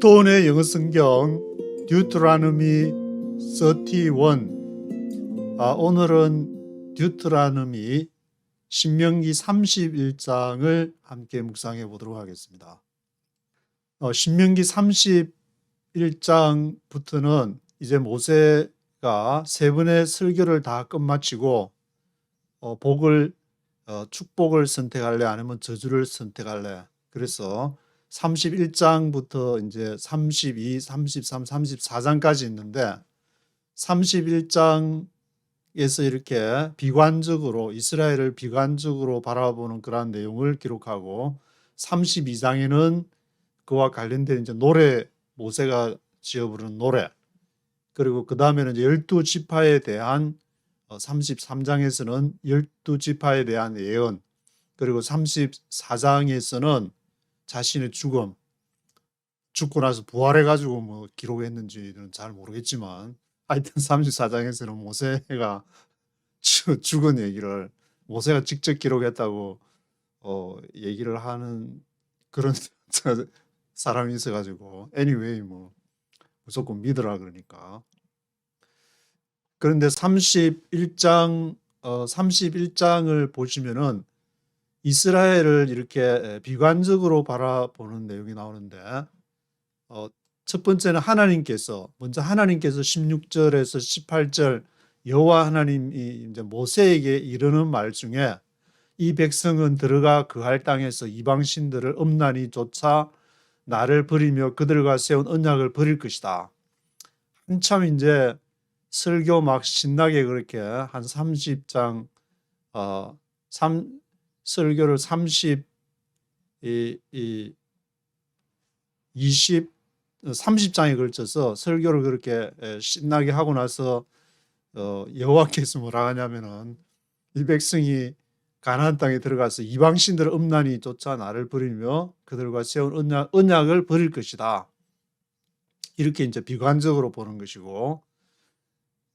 스톤의 영어 성경 듀트라노미 31. 오늘은 듀트라노미 신명기 31장을 함께 묵상해 보도록 하겠습니다. 신명기 31장부터는 이제 모세가 세 번의 설교를 다 끝마치고 축복을 선택할래 아니면 저주를 선택할래. 그래서 31장부터 이제 32, 33, 34장까지 있는데 31장에서 이렇게 비관적으로 이스라엘을 비관적으로 바라보는 그러한 내용을 기록하고 32장에는 그와 관련된 이제 노래, 모세가 지어 부르는 노래, 그리고 그 다음에는 이제 12지파에 대한 33장에서는 12지파에 대한 예언, 그리고 34장에서는 자신의 죽고 나서 부활해가지고 뭐 기록했는지는 잘 모르겠지만 하여튼 34장에서는 모세가 죽은 얘기를 모세가 직접 기록했다고 얘기를 하는 그런 사람이 있어가지고 anyway 뭐 무조건 믿으라 그러니까. 그런데 31장을 보시면은 이스라엘을 이렇게 비관적으로 바라보는 내용이 나오는데 첫 번째는 먼저 하나님께서 16절에서 18절 여호와 하나님이 이제 모세에게 이르는 말 중에 이 백성은 들어가 그할 땅에서 이방신들을 엄란히 쫓아 나를 버리며 그들과 세운 언약을 버릴 것이다. 한참 이제 설교 막 신나게 그렇게 한 30장 설교를 30장에 걸쳐서 설교를 그렇게 신나게 하고 나서 여호와께서 뭐라 하냐면은 이 백성이 가나안 땅에 들어가서 이방신들을 엄란히 쫓아 나를 버리며 그들과 세운 언약을 버릴 것이다. 이렇게 이제 비관적으로 보는 것이고,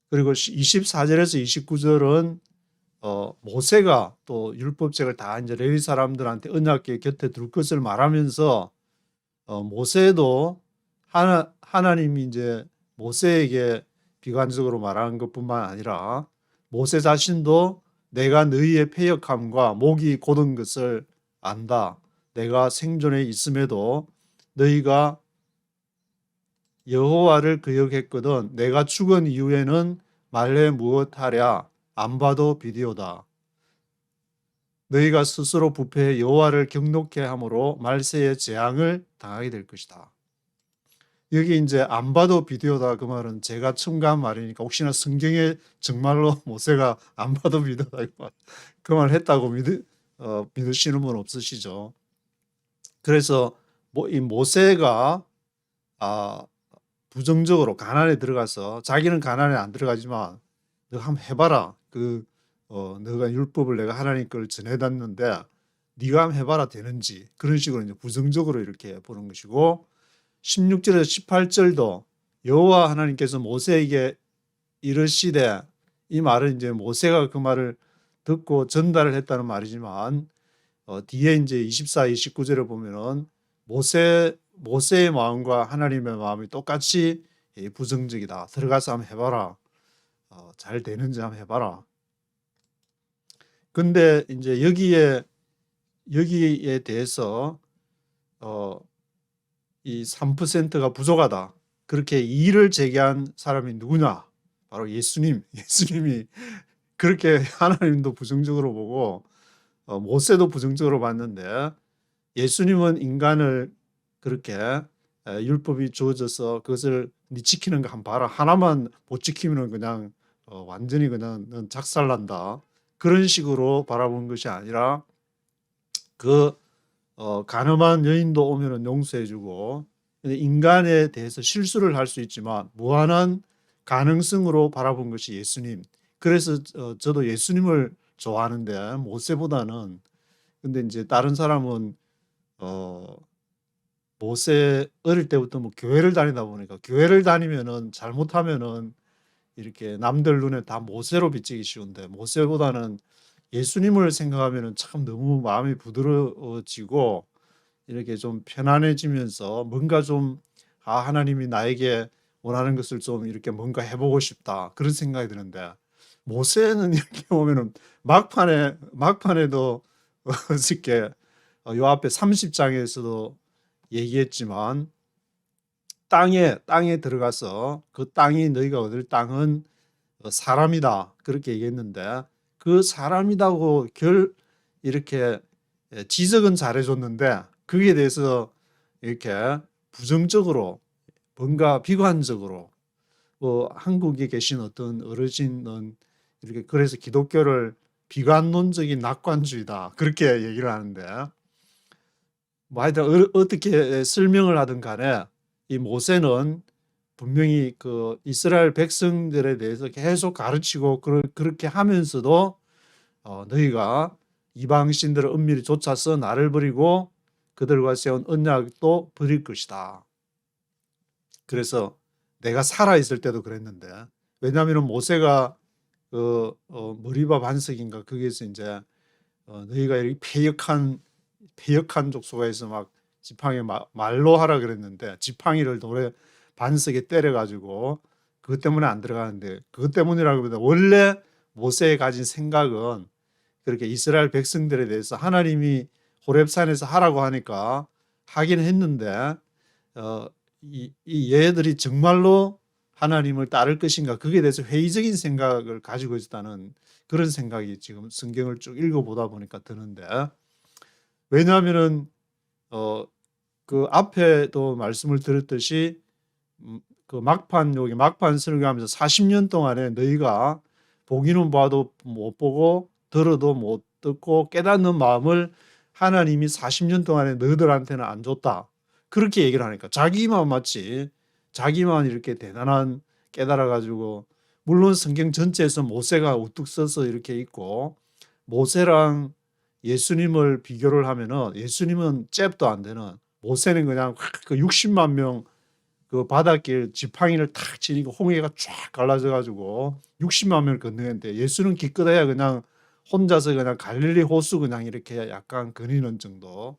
그리고 24절에서 29절은 모세가 또 율법책을 다 이제 레위 사람들한테 언약궤 곁에 둘 것을 말하면서 모세도 하나님이 이제 모세에게 비관적으로 말하는 것뿐만 아니라 모세 자신도 내가 너희의 패역함과 목이 곧은 것을 안다. 내가 생존에 있음에도 너희가 여호와를 거역했거든 내가 죽은 이후에는 말해 무엇하랴. 안 봐도 비디오다. 너희가 스스로 부패해 여호와를 경노케 함으로 말세의 재앙을 당하게 될 것이다. 여기 이제 안 봐도 비디오다, 그 말은 제가 첨가한 말이니까 혹시나 성경에 정말로 모세가 안 봐도 비디오다 그 말 했다고 믿으시는 분 없으시죠? 그래서 이 모세가 부정적으로 가나안에 들어가서 자기는 가나안에 안 들어가지만 너 한번 해봐라. 너가 율법을 내가 하나님 걸 전해놨는데 네가 한번 해봐라 되는지, 그런 식으로 이제 부정적으로 이렇게 보는 것이고, 16절에서 18절도 여호와 하나님께서 모세에게 이르시되, 이 말은 이제 모세가 그 말을 듣고 전달을 했다는 말이지만 뒤에 이제 24, 29절에 보면은 모세의 마음과 하나님의 마음이 똑같이 부정적이다. 들어가서 한번 해봐라. 잘 되는지 한번 해봐라. 근데 이제 여기에 대해서 이 3%가 부족하다. 그렇게 이의를 제기한 사람이 누구냐? 바로 예수님이 그렇게 하나님도 부정적으로 보고 모세도 부정적으로 봤는데, 예수님은 인간을 그렇게 율법이 주어져서 그것을 네 지키는 거 한번 봐라. 하나만 못 지키면 그냥 완전히 그냥 넌 작살난다. 그런 식으로 바라본 것이 아니라 가늠한 여인도 오면은 용서해주고, 인간에 대해서 실수를 할 수 있지만 무한한 가능성으로 바라본 것이 예수님. 그래서 저도 예수님을 좋아하는데 모세보다는. 근데 이제 다른 사람은 모세 어릴 때부터 뭐 교회를 다니다 보니까 교회를 다니면은 잘못하면은 이렇게 남들 눈에 다 모세로 비치기 쉬운데, 모세보다는 예수님을 생각하면은 참 너무 마음이 부드러워지고 이렇게 좀 편안해지면서 뭔가 좀 하나님이 나에게 원하는 것을 좀 이렇게 뭔가 해보고 싶다 그런 생각이 드는데 모세는 이렇게 보면은 막판에도 어저께 요 앞에 30장에서도 얘기했지만 땅에 들어가서 그 땅이 너희가 얻을 땅은 사람이다 그렇게 얘기했는데 그 사람이라고 이렇게 지적은 잘해줬는데 거기에 대해서 이렇게 부정적으로 뭔가 비관적으로 한국에 계신 어떤 어르신은 이렇게 그래서 기독교를 비관론적인 낙관주의다 그렇게 얘기를 하는데 뭐 하여튼 어떻게 설명을 하든 간에 이 모세는 분명히 그 이스라엘 백성들에 대해서 계속 가르치고 그렇게 하면서도 너희가 이방 신들을 은밀히 쫓아서 나를 버리고 그들과 세운 언약도 버릴 것이다. 그래서 내가 살아있을 때도 그랬는데 왜냐하면 모세가 그 머리바 반석인가 거기에서 이제 너희가 이렇게 패역한 족속에서 막 지팡이 말로 하라 그랬는데 지팡이를 돌에 반석에 때려가지고 그것 때문에 안 들어가는데 그것 때문이라기보다 원래 모세가 가진 생각은 그렇게 이스라엘 백성들에 대해서 하나님이 호렙산에서 하라고 하니까 하긴 했는데 이 얘들이 정말로 하나님을 따를 것인가 거기에 대해서 회의적인 생각을 가지고 있다는 그런 생각이 지금 성경을 쭉 읽어보다 보니까 드는데 왜냐하면은 그 앞에도 말씀을 드렸듯이 그 여기 막판 설교하면서 40년 동안에 너희가 보기는 봐도 못 보고 들어도 못 듣고 깨닫는 마음을 하나님이 40년 동안에 너희들한테는 안 줬다. 그렇게 얘기를 하니까 자기만 마치 자기만 이렇게 대단한 깨달아 가지고 물론 성경 전체에서 모세가 우뚝 서서 이렇게 있고 모세랑 예수님을 비교를 하면은 예수님은 잽도 안 되는 모세는 그냥 그 60만 명 그 바닷길 지팡이를 탁 치니까 홍해가 쫙 갈라져 가지고 60만 명을 건너는데 예수는 기껏해야 그냥 혼자서 그냥 갈릴리 호수 그냥 이렇게 약간 거니는 정도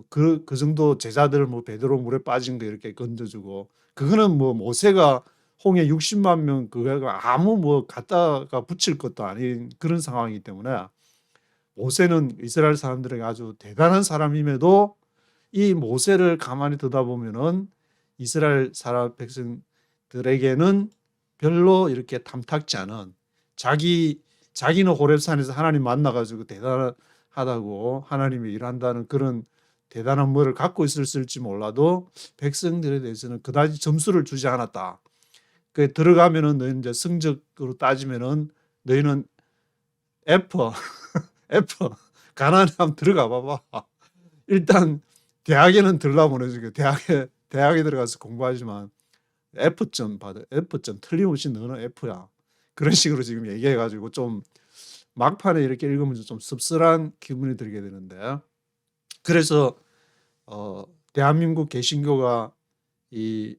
그 정도 제자들 뭐 베드로 물에 빠진 거 이렇게 건져주고 그거는 뭐 모세가 홍해 60만 명 그거가 아무 뭐 갖다가 붙일 것도 아닌 그런 상황이기 때문에 모세는 이스라엘 사람들에게 아주 대단한 사람임에도 이 모세를 가만히 듣다보면은 이스라엘 사람 백성들에게는 별로 이렇게 탐탁지 않은 자기는 호렙산에서 하나님 만나가지고 대단하다고 하나님이 일한다는 그런 대단한 뭐를 갖고 있을지 몰라도 백성들에 대해서는 그다지 점수를 주지 않았다. 그 들어가면은 너희 이제 성적으로 따지면은 너희는 F, F 가난에 한번 들어가 봐봐. 일단 대학에는 들라 보내주게 대학에 들어가서 공부하지만 F점 받아 F점 틀림없이 너는 F야. 그런 식으로 지금 얘기해가지고 좀 막판에 이렇게 읽으면 좀 씁쓸한 기분이 들게 되는데 그래서 대한민국 개신교가 이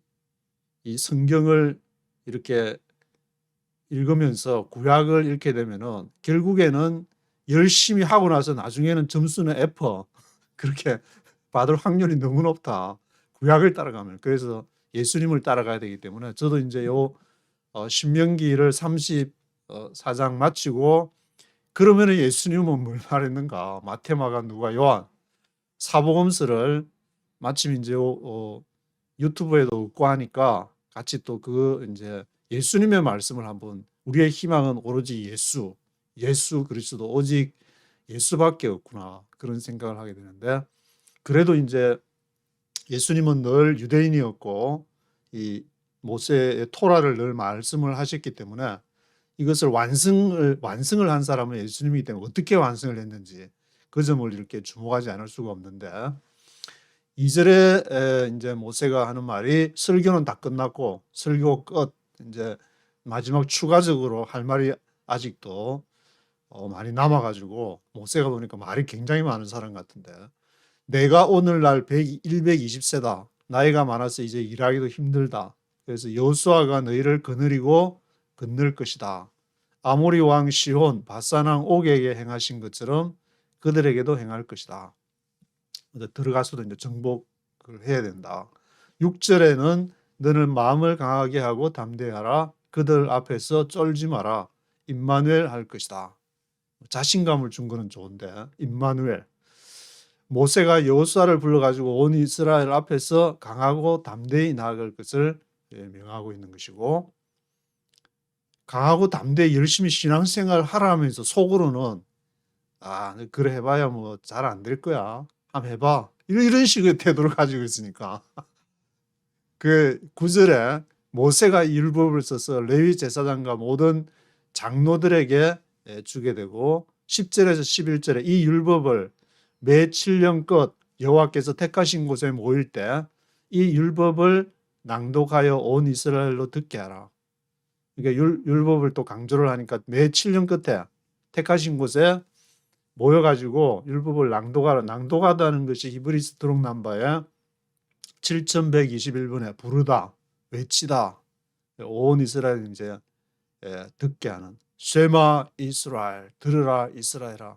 성경을 이렇게 읽으면서 구약을 읽게 되면은 결국에는 열심히 하고 나서 나중에는 점수는 F 그렇게 받을 확률이 너무 높다. 구약을 따라가면 그래서 예수님을 따라가야 되기 때문에 저도 이제 요 신명기를 34장 마치고 그러면 예수님은 뭘 말했는가? 마태, 마가, 누가, 요한 사복음서를 마침 이제 유튜브에도 없고 하니까 같이 또 그 이제 예수님의 말씀을 한번 우리의 희망은 오로지 예수 그리스도 오직 예수밖에 없구나 그런 생각을 하게 되는데 그래도 이제 예수님은 늘 유대인이었고 이 모세의 토라를 늘 말씀을 하셨기 때문에 이것을 완성을 한 사람은 예수님이기 때문에 어떻게 완성을 했는지 그 점을 이렇게 주목하지 않을 수가 없는데 2절에 이제 모세가 하는 말이 설교는 다 끝났고 설교 끝 이제 마지막 추가적으로 할 말이 아직도 많이 남아가지고 모세가 보니까 말이 굉장히 많은 사람 같은데 내가 오늘날 120세다. 나이가 많아서 이제 일하기도 힘들다. 그래서 여호수아가 너희를 거느리고 건널 것이다. 아모리 왕 시혼, 바산 왕 옥에게 행하신 것처럼 그들에게도 행할 것이다. 들어가서도 이제 정복을 해야 된다. 6절에는 너는 마음을 강하게 하고 담대하라. 그들 앞에서 쫄지 마라. 임마누엘 할 것이다. 자신감을 준 거는 좋은데 임마누엘. 모세가 여호수아를 불러가지고 온 이스라엘 앞에서 강하고 담대히 나아갈 것을 명하고 있는 것이고, 강하고 담대히 열심히 신앙생활 하라면서 속으로는 그래 해봐야 뭐 잘 안 될 거야. 한번 해봐. 이런 식의 태도를 가지고 있으니까. 그 9절에 모세가 이 율법을 써서 레위 제사장과 모든 장로들에게 주게 되고, 10절에서 11절에 이 율법을 매 7년껏 여호와께서 택하신 곳에 모일 때 이 율법을 낭독하여 온 이스라엘로 듣게 하라. 그러니까 율법을 또 강조를 하니까 매 7년 끝에 택하신 곳에 모여가지고 율법을 낭독하라. 낭독하다는 것이 히브리스 드록 남바에 7121번에 부르다, 외치다, 온 이스라엘 이제 듣게 하는, 쉐마 이스라엘, 들으라 이스라엘아.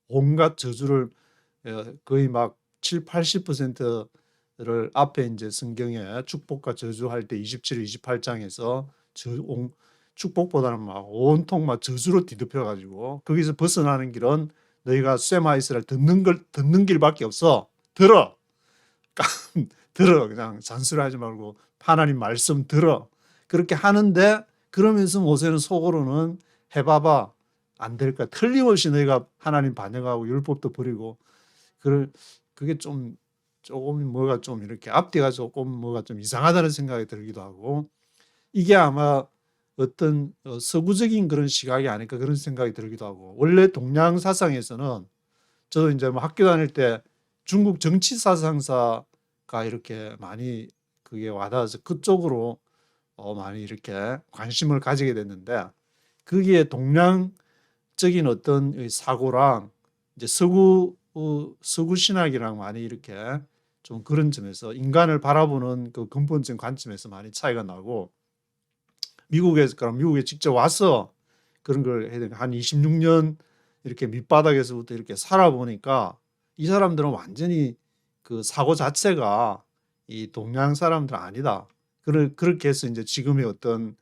온갖 저주를 거의 막 7, 80%를 앞에 이제 성경에 축복과 저주할 때 27, 28장에서 축복보다는 막 온통 막 저주로 뒤덮여가지고 거기서 벗어나는 길은 너희가 쉐마 이스라엘 듣는 길밖에 없어. 들어. 들어. 그냥 잔소리하지 말고 하나님 말씀 들어. 그렇게 하는데, 그러면서 모세는 속으로는 해봐봐 안 될 거야. 틀림없이 너희가 하나님 반역하고 율법도 버리고, 그게 조금 뭐가 좀 이렇게 앞뒤가 조금 뭐가 좀 이상하다는 생각이 들기도 하고, 이게 아마 어떤 서구적인 그런 시각이 아닐까 그런 생각이 들기도 하고, 원래 동양 사상에서는 저도 이제 뭐 학교 다닐 때 중국 정치 사상사가 이렇게 많이 그게 와닿아서 그쪽으로 많이 이렇게 관심을 가지게 됐는데, 거기에 동양적인 어떤 사고랑 이제 서구 신학이랑 많이 이렇게 좀 그런 점에서 인간을 바라보는 그 근본적인 관점에서 많이 차이가 나고, 미국에 직접 와서 그런 걸 해야 되니까 한 26년 이렇게 밑바닥에서부터 이렇게 살아보니까 이 사람들은 완전히 그 사고 자체가 이 동양 사람들 아니다. 그렇게 해서 이제 지금의 어떤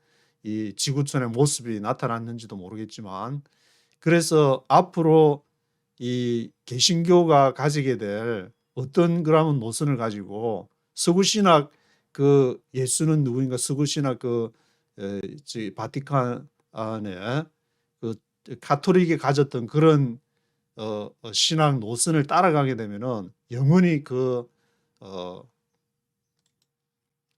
이 지구촌의 모습이 나타났는지도 모르겠지만, 그래서 앞으로 이 개신교가 가지게 될 어떤 그러면 노선을 가지고 서구 신학 그 예수는 누구인가 서구 신학 그 바티칸 안에 그 가톨릭이 가졌던 그런 신학 노선을 따라가게 되면은 영원히 그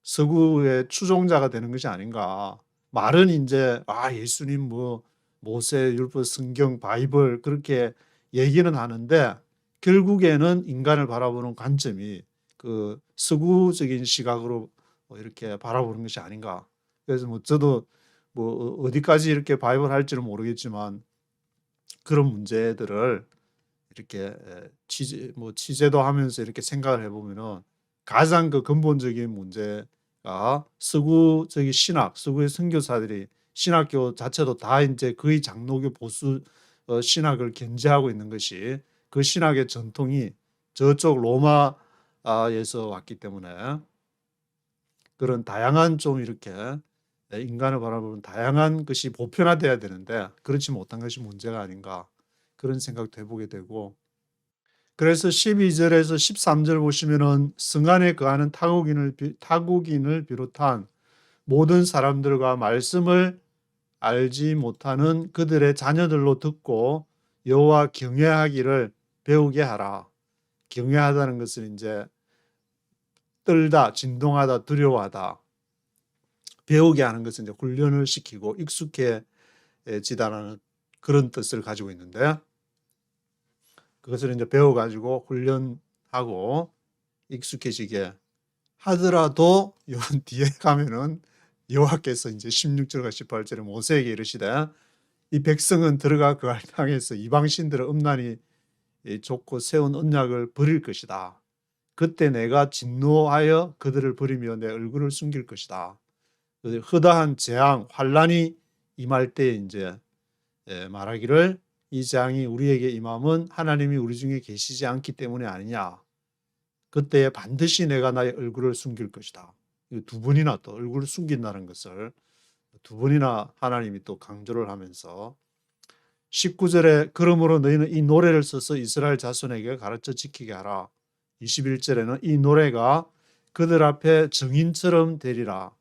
서구의 추종자가 되는 것이 아닌가. 말은 이제 예수님 뭐 모세 율법 성경 바이블 그렇게 얘기는 하는데, 결국에는 인간을 바라보는 관점이 그 서구적인 시각으로 이렇게 바라보는 것이 아닌가. 그래서 뭐 저도 뭐 어디까지 이렇게 바이블 할지는 모르겠지만 그런 문제들을 이렇게 취재도 하면서 이렇게 생각을 해보면은 가장 그 근본적인 문제가 서구적인 신학, 서구의 선교사들이 신학교 자체도 다 이제 거의 장로교 보수 신학을 견지하고 있는 것이, 그 신학의 전통이 저쪽 로마에서 왔기 때문에 그런 다양한 좀 이렇게 인간을 바라보는 다양한 것이 보편화돼야 되는데 그렇지 못한 것이 문제가 아닌가 그런 생각도 해보게 되고, 그래서 12절에서 13절 보시면은 성 안에 거하는 타국인을 비롯한 모든 사람들과 말씀을 알지 못하는 그들의 자녀들로 듣고 여호와 경외하기를 배우게 하라. 경외하다는 것은 이제 떨다, 진동하다, 두려워하다. 배우게 하는 것은 이제 훈련을 시키고 익숙해지다라는 그런 뜻을 가지고 있는데, 그것을 이제 배워가지고 훈련하고 익숙해지게 하더라도 요 뒤에 가면은 여호와께서 이제 16절과 18절에 모세에게 이르시되 이 백성은 들어가 그 땅에서 이방신들의 음란히 좁고 세운 언약을 버릴 것이다. 그때 내가 진노하여 그들을 버리며 내 얼굴을 숨길 것이다. 허다한 재앙, 환란이 임할 때 이제 말하기를 이 재앙이 우리에게 임함은 하나님이 우리 중에 계시지 않기 때문에 아니냐. 그때에 반드시 내가 나의 얼굴을 숨길 것이다. 두 번이나 또 얼굴을 숨긴다는 것을 두 번이나 하나님이 또 강조를 하면서 19절에 그러므로 너희는 이 노래를 써서 이스라엘 자손에게 가르쳐 지키게 하라. 21절에는 이 노래가 그들 앞에 증인처럼 되리라.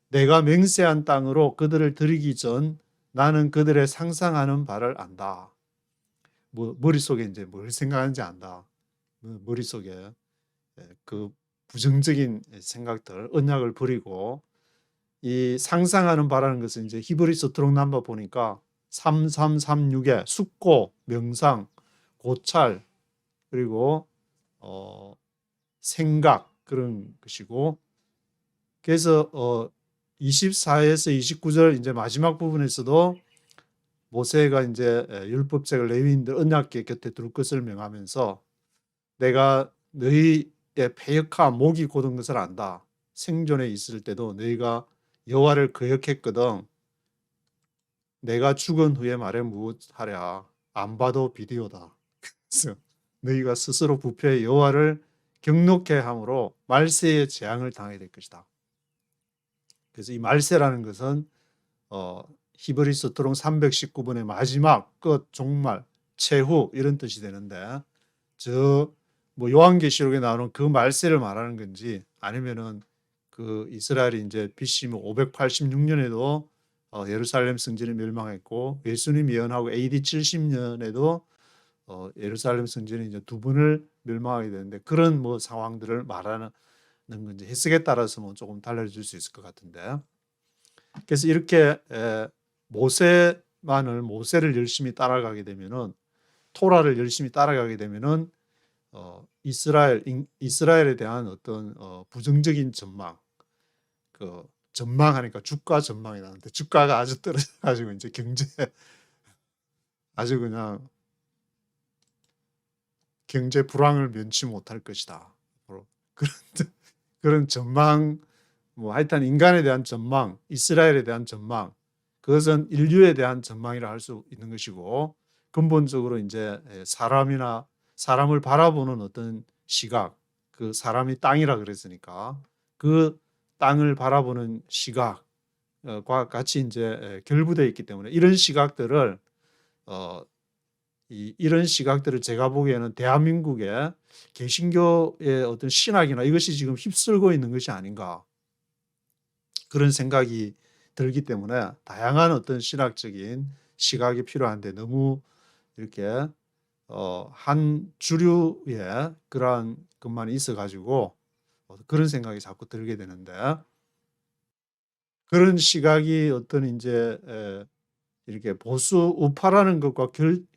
내가 맹세한 땅으로 그들을 들이기 전 나는 그들의 상상하는 바를 안다. 머릿속에 이제 뭘 생각하는지 안다. 머릿속에 그 부정적인 생각들, 언약을 버리고 이 상상하는 바라는 것은 이제 히브리서 드록남바 보니까 3336에 숙고, 명상, 고찰, 그리고 생각 그런 것이고, 그래서 24에서 29절 이제 마지막 부분에서도 모세가 이제 율법책을 레위인들 언약궤 곁에 둘 것을 명하면서 내가 너희의 패역함 목이 곧은 것을 안다. 생존에 있을 때도 너희가 여호와를 거역했거든. 내가 죽은 후에 말해 무엇하랴. 안 봐도 비디오다. 그래서 너희가 스스로 부패해 여호와를 경록해 함으로 말세의 재앙을 당하게 될 것이다. 그래서 이 말세라는 것은 히브리서 드록 319번의 마지막 끝 종말 최후 이런 뜻이 되는데 뭐 요한계시록에 나오는 그 말세를 말하는 건지 아니면은 그 이스라엘이 이제 BC 586년에도 예루살렘 성전이 멸망했고 예수님 예언하고 AD 70년에도 예루살렘 성전이 이제 두 번을 멸망하게 되는데 그런 뭐 상황들을 말하는 건지 해석에 따라서 뭐 조금 달라질 수 있을 것 같은데, 그래서 이렇게 모세를 열심히 따라가게 되면은 토라를 열심히 따라가게 되면은 이스라엘에 대한 어떤 부정적인 전망, 그 전망하니까 주가 전망이 나는데 주가가 아주 떨어져가지고 이제 경제 아주 그냥 경제 불황을 면치 못할 것이다. 그런 전망, 뭐 하여튼 인간에 대한 전망, 이스라엘에 대한 전망, 그것은 인류에 대한 전망이라 할 수 있는 것이고 근본적으로 이제 사람을 바라보는 어떤 시각, 그 사람이 땅이라 그랬으니까 그 땅을 바라보는 시각과 같이 이제 결부되어 있기 때문에 이런 시각들을 제가 보기에는 대한민국의 개신교의 어떤 신학이나 이것이 지금 휩쓸고 있는 것이 아닌가 그런 생각이 들기 때문에 다양한 어떤 신학적인 시각이 필요한데 너무 이렇게 한 주류의 그러한 것만 있어가지고 그런 생각이 자꾸 들게 되는데, 그런 시각이 어떤 이제 이렇게 보수 우파라는 것과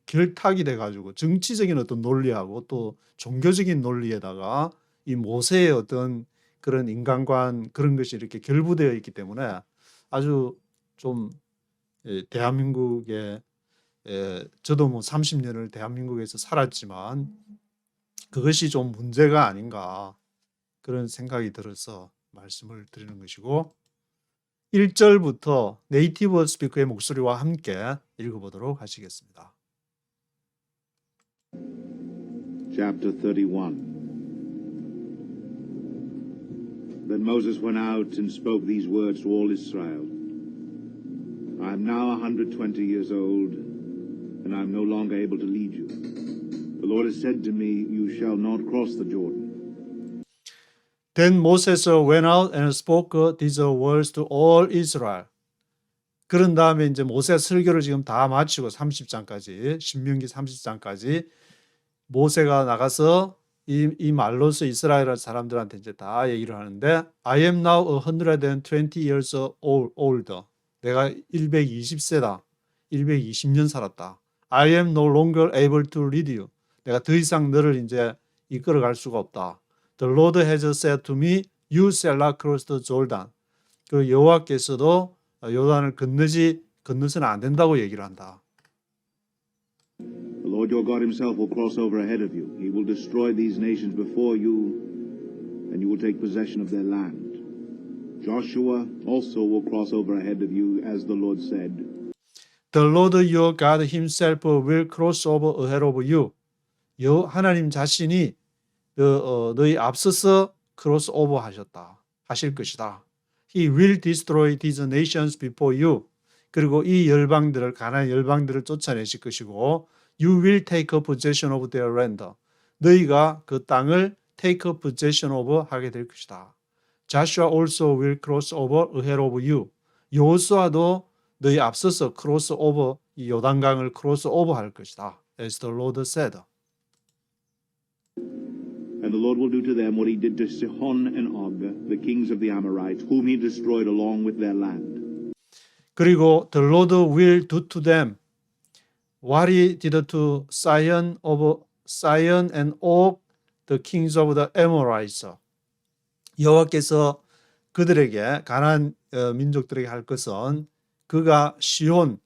결탁이 돼가지고 정치적인 어떤 논리하고 또 종교적인 논리에다가 이 모세의 어떤 그런 인간관 그런 것이 이렇게 결부되어 있기 때문에 아주 좀 대한민국에 저도 뭐 30년을 대한민국에서 살았지만 그것이 좀 문제가 아닌가 그런 생각이 들어서 말씀을 드리는 것이고, 1절부터 네이티브 스피커의 목소리와 함께 읽어보도록 하시겠습니다. Chapter 31. Then Moses went out and spoke these words to all Israel. I am now 120 years old, and I am no longer able to lead you. The Lord has said to me, you shall not cross the Jordan. Then Moses went out and spoke these words to all Israel. 그런 다음에 이제 모세 설교를 지금 다 마치고 30장까지 신명기 30장까지 모세가 나가서 이 말로서 이스라엘 사람들한테 이제 다 얘기를 하는데 I am now 120 years old. 내가 120세다. 120년 살았다. I am no longer able to lead you. 내가 더 이상 너를 이제 이끌어갈 수가 없다. The Lord has said to me, you shall not cross the Jordan. 그 여호와께서도 요단을 건너서는 안 된다고 얘기를 한다. The Lord your God himself will cross over ahead of you. He will destroy these nations before you, and you will take possession of their land. Joshua also will cross over ahead of you, as the Lord said. The Lord your God himself will cross over ahead of you. 하나님 자신이 너희 앞서서 크로스 오버 하실 것이다. He will destroy these nations before you. 그리고 이 열방들을 가나안 열방들을 쫓아내실 것이고 you will take a possession of their land. 너희가 그 땅을 take a possession of 하게 될 것이다. Joshua also will cross over ahead of you. 여호수아도 너희 앞서서 크로스 오버 이 요단강을 크로스 오버 할 것이다. As the Lord said. And the Lord will do to them what he did to Sihon and Og, the kings of the Amorites, whom he destroyed along with their land. 그리고 the Lord will do to them what he did to Sihon and Og, the kings of the Amorites. 여호와께서 그들에게 가나안 민족들에게 할 것은 그가 시온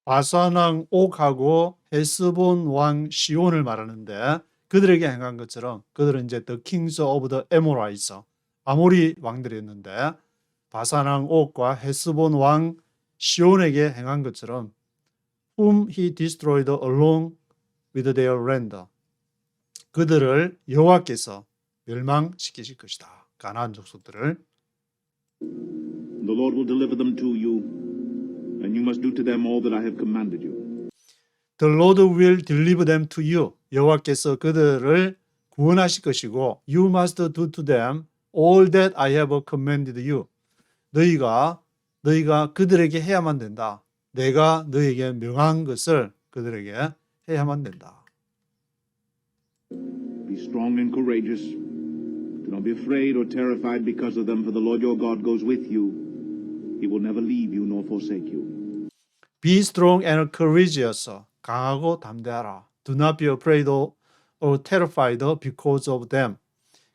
바산 왕 옥하고 헤스본 왕 시온을 말하는데 그들에게 행한 것처럼 그들은 이제 the kings of the Amorites 아모리 왕들이었는데 바산 왕 옥과 헤스본 왕 시온에게 행한 것처럼 whom he destroyed along with their land. 그들을 여호와께서 멸망시키실 것이다. 가나안 족속들을. The Lord will deliver them to you, and you must do to them all that I have commanded you. The Lord will deliver them to you. 여호와께서 그들을 구원하실 것이고 you must do to them all that I have commanded you. 너희가 그들에게 해야만 된다. 내가 너희에게 명한 것을 그들에게 해야만 된다. Be strong and courageous. Do not be afraid or terrified because of them, for the Lord your God goes with you. He will never leave you nor forsake you. Be strong and courageous. 강하고 담대하라. Do not be afraid or terrified because of them.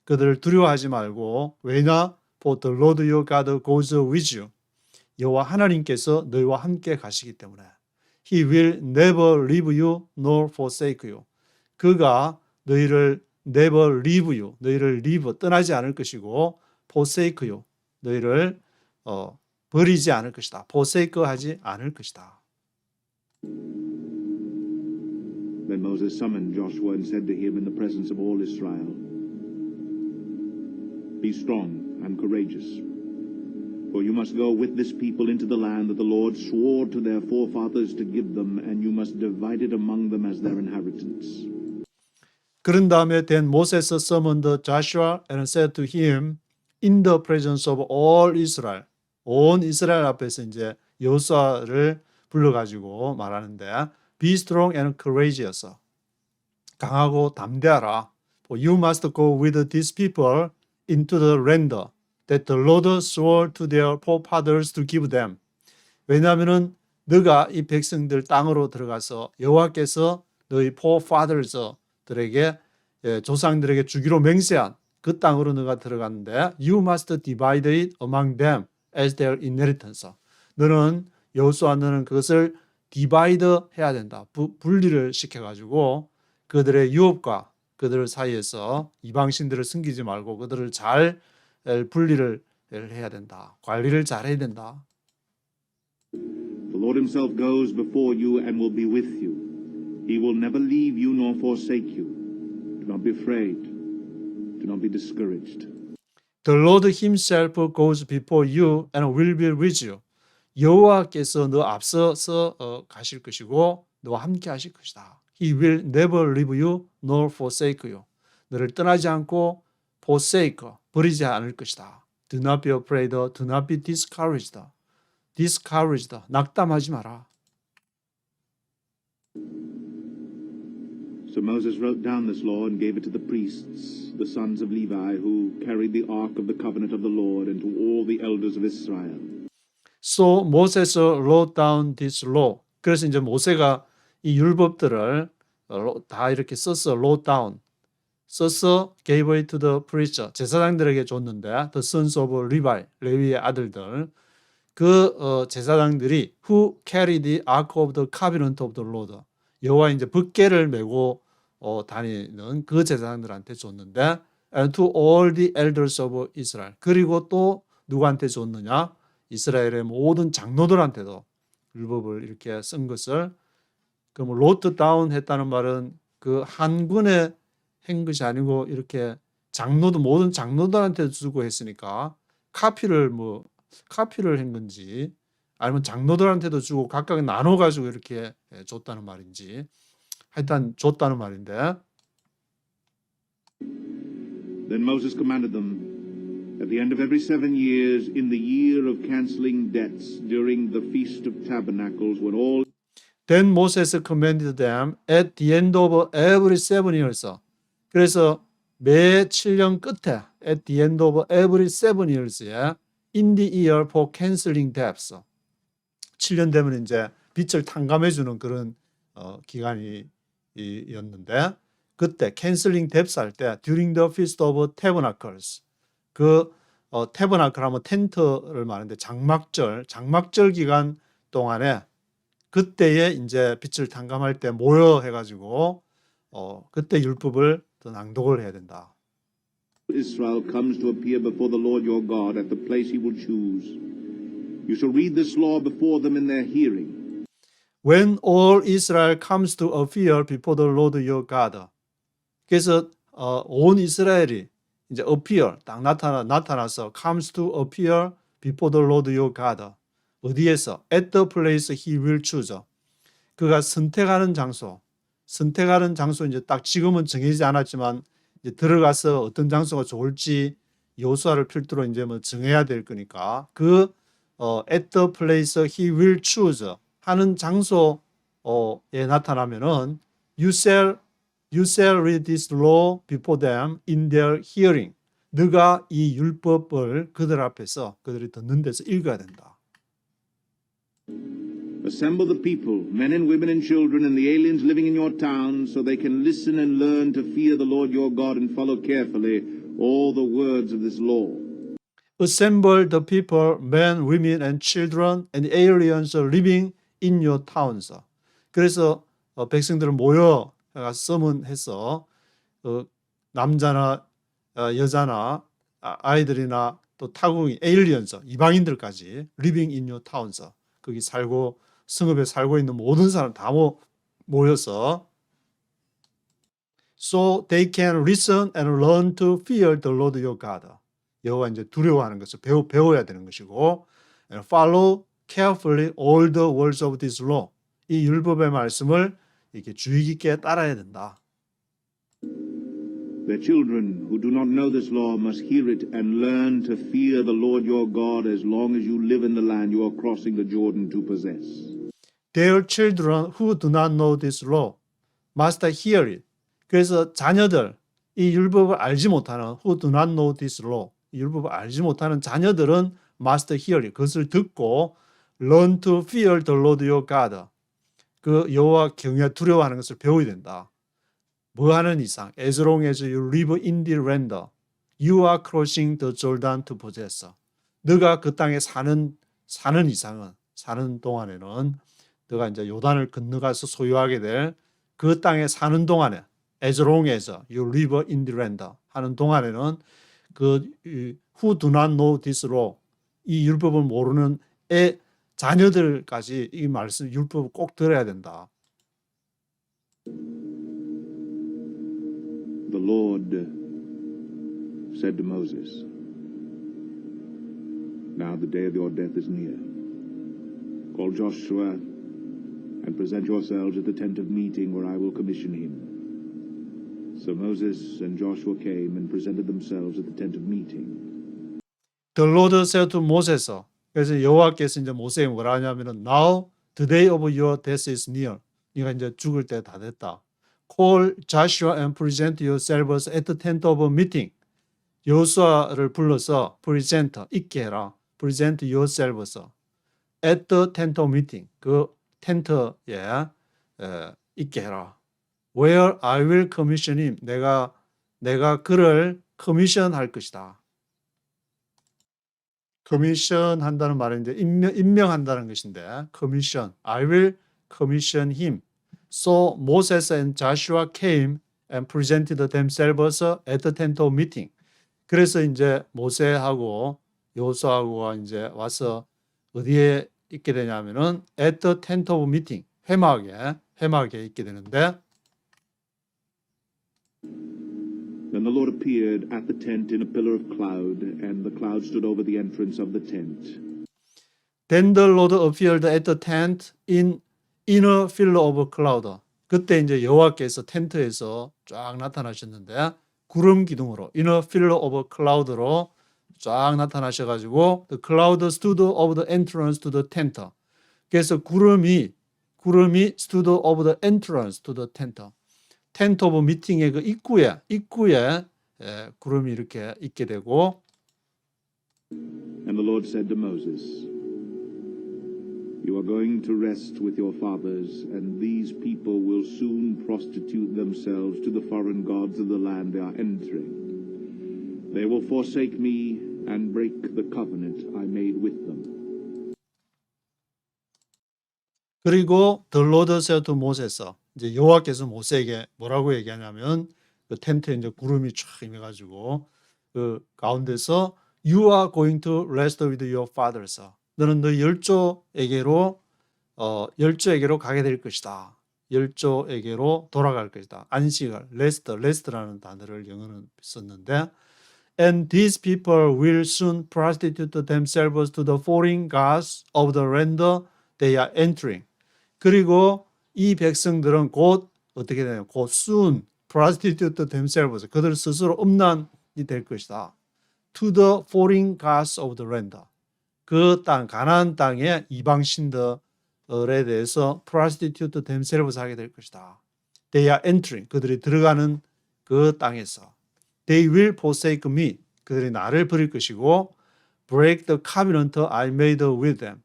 그들을 두려워하지 말고 왜냐? For the Lord your God goes with you. 여호와 하나님께서 너희와 함께 가시기 때문에. He will never leave you nor forsake you. 그가 너희를 never leave you, 너희를 leave, 떠나지 않을 것이고 forsake you, 너희를 버리지 않을 것이다. forsake 하지 않을 것이다. Then Moses summoned Joshua and said to him in the presence of all Israel, Be strong and courageous, for you must go with this people into the land that the Lord swore to their forefathers to give them, and you must divide it among them as their inheritance. 그런 다음에 then Moses summoned Joshua and said to him in the presence of all Israel. 온 이스라엘 앞에서 이제 여호수아를 불러가지고 말하는데 Be strong and courageous. 강하고 담대하라. For you must go with these people into the land that the Lord swore to their forefathers to give them. 왜냐하면은 너가 이 백성들 땅으로 들어가서 여호와께서 너희 forefathers들에게 조상들에게 주기로 맹세한 그 땅으로 너가 들어갔는데 You must divide it among them as their inheritance. 너는 여호수아 너는 그것을 divide 해야 된다. 분리를 시켜가지고 그들의 유업과 그들 사이에서 이방신들을 숨기지 말고 그들을 잘 분리를 해야 된다. 관리를 잘 해야 된다. The Lord himself goes before you and will be with you. He will never leave you nor forsake you. Do not be afraid. Do not be discouraged. The Lord himself goes before you and will be with you. 여호와께서 너 앞서서 가실 것이고 너와 함께 하실 것이다. He will never leave you nor forsake you. 너를 떠나지 않고 forsake, 버리지 않을 것이다. Do not be afraid, do not be discouraged. discouraged, 낙담하지 마라. So Moses wrote down this law and gave it to the priests, the sons of Levi, who carried the ark of the covenant of the Lord, and to all the elders of Israel. So Moses wrote down this law. 그래서 이제 모세가 이 율법들을 다 이렇게 써서 wrote down, 써서 gave it to the priests, 제사장들에게 줬는데 the sons of Levi, 레위의 아들들, 그 제사장들이 who carried the ark of the covenant of the Lord, 여호와 이제 법궤를 메고 다니는 그 제사장들한테 줬는데 and to all the elders of Israel. 그리고 또 누구한테 줬느냐? 이스라엘의 모든 장로들한테도 율법을 이렇게 쓴 것을 그럼 wrote down 했다는 말은 그 한 권의 한 것이 아니고 이렇게 모든 장로들한테 주고 했으니까 카피를 한 건지 아니면 장로들한테도 주고 각각 나눠 가지고 이렇게 줬다는 말인지 하여튼 줬다는 말인데 Then Moses commanded them, at the end of every 7 years, in the year of cancelling debts, during the Feast of Tabernacles, when all Then Moses commanded them at the end of every 7 years. 그래서 매 7년 끝에 at the end of every 7 years에 in the year for cancelling debts. 7년 되면 이제 빚을 탕감해 주는 그런 기간이었는데 그때 cancelling debts 할 때 during the feast of tabernacles 태버나클 하면 텐트를 말하는데 장막절 기간 동안에 그때에 이제 빚을 탕감할 때 모여 해가지고 그때 율법을 또 낭독을 해야 된다. Israel comes to appear before the Lord your God at the place he will choose, you shall read this law before them in their hearing. When all Israel comes to appear before the Lord your God. 그래서 온 이스라엘이 이제 appear 딱 나타나서 comes to appear before the Lord your God. 어디에서? At the place he will choose. 그가 선택하는 장소 이제 딱 지금은 정해지지 않았지만 이제 들어가서 어떤 장소가 좋을지 여호수아를 필두로 이제 정해야 될 거니까 at the place he will choose 하는 장소에 나타나면은 you shall read this law before them in their hearing. 너가 이 율법을 그들 앞에서 그들이 듣는 데서 읽어야 된다. Assemble the people, men and women and children, and the aliens living in your towns, so they can listen and learn to fear the Lord your God and follow carefully all the words of this law. Assemble the people, men, women, and children, and aliens living in your towns. 그래서 백성들을 모여 서문해서 남자나 여자나 아이들이나 또 타국인, aliens, 이방인들까지 living in your towns. 거기 성읍에 살고 있는 모든 사람 다 모여서 so they can listen and learn to fear the Lord your God. 여호와 이제 두려워하는 것을 배워야 되는 것이고 and follow carefully all the words of this law. 이 율법의 말씀을 이렇게 주의 깊게 따라야 된다. Their children who do not know this law must hear it and learn to fear the Lord your God as long as you live in the land you are crossing the Jordan to possess. Their children who do not know this law must hear it. 그래서 자녀들, 이 율법을 알지 못하는 who do not know this law, 이 율법을 알지 못하는 자녀들은 must hear it. 그것을 듣고 learn to fear the Lord your God. 그 여호와 두려워하는 것을 배워야 된다. 뭐 하는 이상? As long as you live in the land, you are crossing the Jordan to possess. 너가 그 땅에 사는 동안에는 너가 이제 요단을 건너가서 소유하게 될 그 땅에 사는 동안에 as long as you live in the land 하는 동안에는 who do not know this law 이 율법을 모르는 자녀들까지 이 말씀 율법을 꼭 들어야 된다. The Lord said to Moses, now the day of your death is near. Call Joshua and present yourselves at the tent of meeting where I will commission him. So Moses and Joshua came and presented themselves at the tent of meeting. The Lord said to Moses. 그래서 여호와께서 이제 모세에게 뭐라 하냐면은 Now the day of your death is near. 네가 이제 죽을 때 다 됐다. Call Joshua and present yourselves at the tent of meeting. 여호수아를 불러서 있게 해라. Present yourselves at the tent of meeting. 그 텐트에 있게 해라. Where I will commission him. 내가 그를 커미션할 것이다. 커미션 한다는 말은 이제 임명한다는 것인데 commission. I will commission him. So Moses and Joshua came and presented themselves at the tent of meeting. 그래서 이제 모세하고 여호수아하고가 이제 와서 어디에 있게 되냐면은 at the tent of meeting. 회막에 있게 되는데 Then the Lord appeared at the tent in a pillar of cloud, and the cloud stood over the entrance of the tent. Then the Lord appeared at the tent in a pillar of cloud. 그때 이제 여호와께서 텐트에서 쫙 나타나셨는데 구름 기둥으로 in a pillar of cloud로 쫙 나타나셔가지고 the cloud stood over the entrance to the tent. 그래서 구름이 stood over the entrance to the tent. 텐트 오브 미팅의 그 입구에 구름이 이렇게 있게 되고 And the Lord said to Moses, You are going to rest with your fathers, and these people will soon prostitute themselves to the foreign gods of the land they are entering. They will forsake me and break the covenant I made with them. 그리고 the Lord said to Moses, 이제 여호와께서 모세에게 뭐라고 얘기하냐면 그 텐트에 이제 구름이 쫙 임해가지고 그 가운데서 You are going to rest with your fathers. 너는 너 열조에게로 가게 될 것이다. 열조에게로 돌아갈 것이다. 안식을 rest라는 단어를 영어는 썼는데 And these people will soon prostitute themselves to the foreign gods of the land they are entering. 그리고 이 백성들은 곧 어떻게 되냐면 곧 soon prostitute themselves 그들 스스로 음란이 될 것이다. To the foreign gods of the land. 그 땅 가나안 땅의 이방 신들에 대해서 prostitute themselves 하게 될 것이다. They are entering 그들이 들어가는 그 땅에서 They will forsake me 그들이 나를 버릴 것이고 break the covenant I made with them.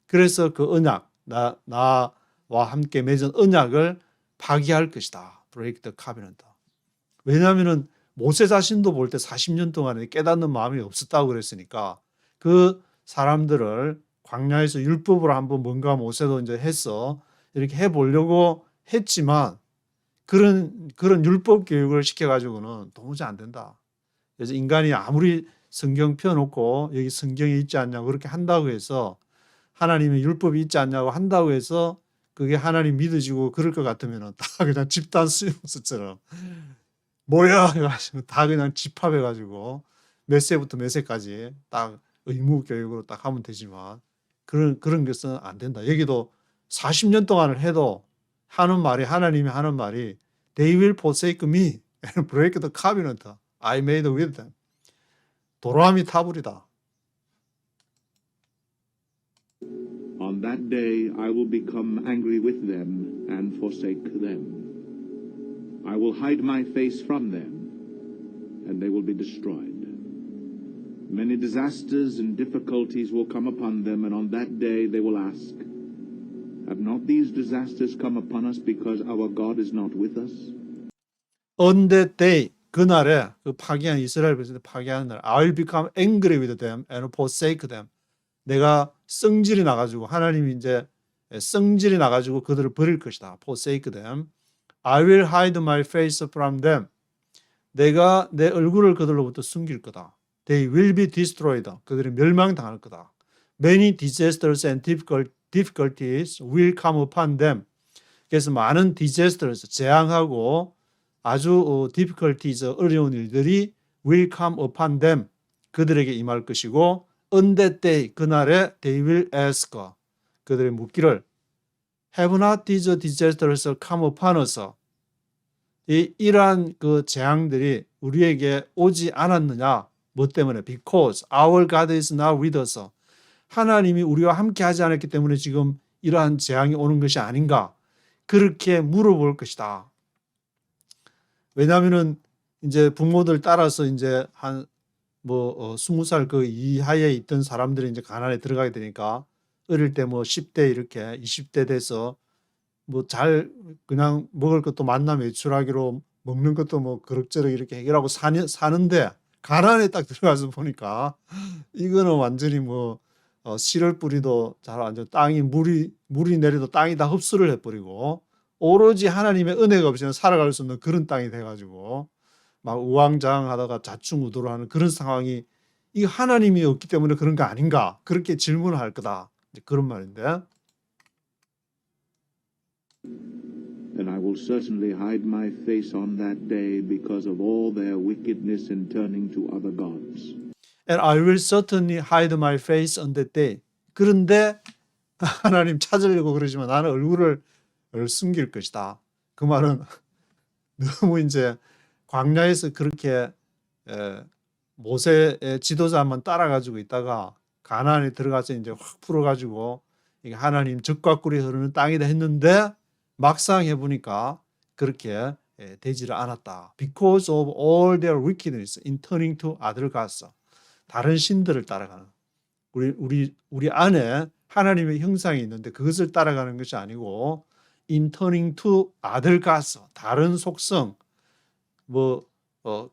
그래서 그 언약 나와 함께 맺은 언약을 파기할 것이다. break the covenant. 왜냐하면은 모세 자신도 볼 때 40년 동안에 깨닫는 마음이 없었다고 그랬으니까 그 사람들을 광야에서 율법으로 한번 뭔가 모세도 이제 해서 이렇게 해보려고 했지만 그런 율법 교육을 시켜가지고는 도무지 안 된다. 그래서 인간이 아무리 성경 펴놓고 여기 성경에 있지 않냐고 그렇게 한다고 해서 하나님의 율법이 있지 않냐고 한다고 해서 그게 하나님 믿어지고 그럴 것 같으면 다 그냥 집단 수용소처럼 뭐야 해가지고 다 그냥 집합해가지고 몇 세부터 몇 세까지 딱 의무 교육으로 딱 하면 되지만 그런 것은 안 된다. 여기도 40년 동안을 해도 하나님이 하는 말이 They will forsake me and break the covenant I made with them. 도람이 타불이다. On that day I will become angry with them and forsake them. I will hide my face from them, and they will be destroyed. Many disasters and difficulties will come upon them, and on that day they will ask, Have not these disasters come upon us because our God is not with us? On that day, 그날에 그 파괴한 이스라엘 백성들 파괴하는 날, I will become angry with them and forsake them. 내가 성질이 나가지고 하나님이 이제 성질이 나가지고 그들을 버릴 것이다. forsake them. I will hide my face from them. 내가 내 얼굴을 그들로부터 숨길 거다. They will be destroyed. 그들이 멸망당할 거다. Many disasters and difficulties will come upon them. 그래서 많은 disasters, 재앙하고 아주 difficulties, 어려운 일들이 will come upon them. 그들에게 임할 것이고 on that day, 그날에 they will ask. 그들이 묻기를 Have not these disasters come upon us? 이러한 그 재앙들이 우리에게 오지 않았느냐? 뭐 때문에? Because our God is not with us. 하나님이 우리와 함께 하지 않았기 때문에 지금 이러한 재앙이 오는 것이 아닌가? 그렇게 물어볼 것이다. 왜냐하면은 이제 부모들 따라서 이제 한 20살 그 이하에 있던 사람들이 이제 가난에 들어가게 되니까 어릴 때 10대 이렇게 20대 돼서 잘 그냥 먹을 것도 만남 외출하기로 먹는 것도 그럭저럭 이렇게 해결하고 사는데 가난에 딱 들어가서 보니까 이거는 완전히 씨를 뿌리도 잘 안 돼. 땅이 물이 내려도 땅이 다 흡수를 해버리고 오로지 하나님의 은혜가 없이는 살아갈 수 없는 그런 땅이 돼가지고 막 우왕좌왕하다가 좌충우돌을 하는 그런 상황이 이 하나님이 없기 때문에 그런 거 아닌가 그렇게 질문을 할 거다. 그런 말인데. And I will will certainly hide my face on that day because of all their wickedness in turning to other gods. And I will certainly hide my face on that day. 그런데 하나님 찾으려고 그러지만 나는 얼굴을 숨길 것이다. 그 말은 너무 이제 광야에서 그렇게 모세의 지도자만 따라가지고 있다가 가나안에 들어가서 이제 확 풀어가지고 이게 하나님 젖과 꿀이 흐르는 땅이다 했는데 막상 해보니까 그렇게 되지를 않았다. Because of all their wickedness in turning to other gods. 다른 신들을 따라가는. 우리 안에 하나님의 형상이 있는데 그것을 따라가는 것이 아니고 in turning to other gods. 다른 속성,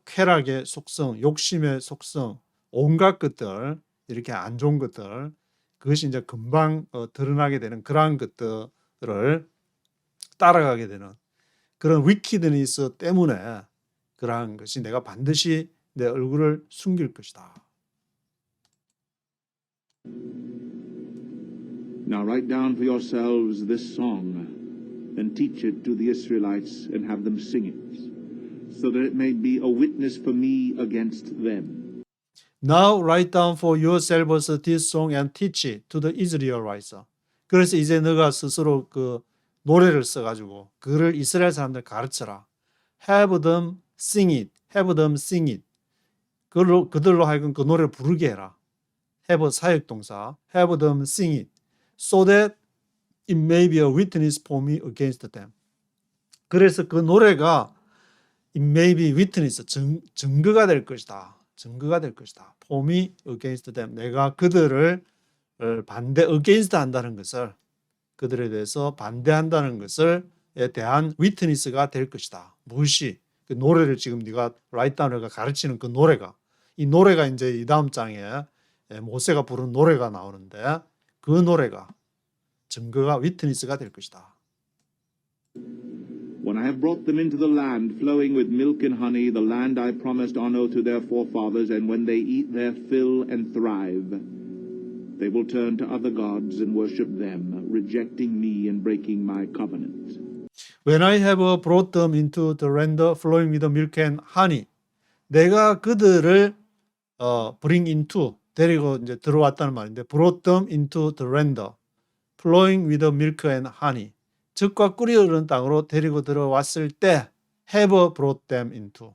쾌락의 속성, 욕심의 속성, 온갖 것들, 이렇게 안 좋은 것들, 그것이 이제 금방 드러나게 되는 그러한 것들을 따라가게 되는 그런 wickedness 때문에 그러한 것이 내가 반드시 내 얼굴을 숨길 것이다. Now write down for yourselves this song and teach it to the Israelites and have them sing it, so that it may be a witness for me against them. Now write down for yourselves this song and teach it to the Israelites. 그래서 이제 너가 스스로 그 노래를 써가지고 그를 이스라엘 사람들 가르쳐라. Have them sing it. Have them sing it. 그들로 하여금 그 노래를 부르게 해라. Have 사역동사. Have them sing it. So that it may be a witness for me against them. 그래서 그 노래가 it may be witness, 증거가 될 것이다. 증거가 될 것이다. For me against them. 내가 그들을 against 한다는 것을, 그들에 대해서 반대한다는 것을 대한 witness가 될 것이다. 무엇이? 그 노래를 지금 네가 write down을 가르치는 그 노래가, 이 노래가 이제 이 다음 장에 모세가 부른 노래가 나오는데 그 노래가 증거가 witness가 될 것이다. When I have brought them into the land flowing with milk and honey, the land I promised honor to their forefathers, and when they eat their fill and thrive, they will turn to other gods and worship them, rejecting me and breaking my covenant. When I have brought them into the land flowing with milk and honey, 내가 그들을 bring into, 데리고 이제 들어왔다는 말인데, brought them into the land flowing with milk and honey, 젖과 꿀이 흐르는 땅으로 데리고 들어왔을 때 have brought them into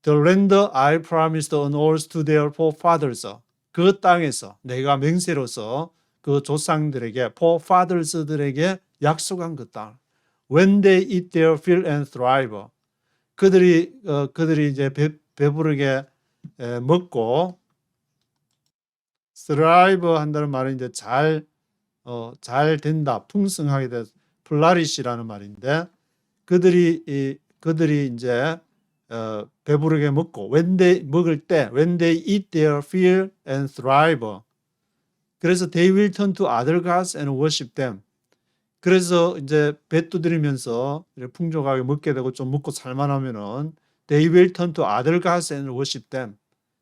the land I promised an oath to their forefathers. 그 땅에서 내가 맹세로서 그 조상들에게 forefathers들에게 약속한 그 땅. When they eat their fill and thrive. 그들이 이제 배부르게 먹고 thrive 한다는 말은 이제 잘 된다, 풍성하게 돼서 flourish라는 말인데 그들이 이제 배부르게 먹고 when they eat their fill and thrive. 그래서 they will turn to other gods and worship them. 그래서 이제 배 두드리면서 풍족하게 먹게 되고 좀 먹고 살만하면은 they will turn to other gods and worship them.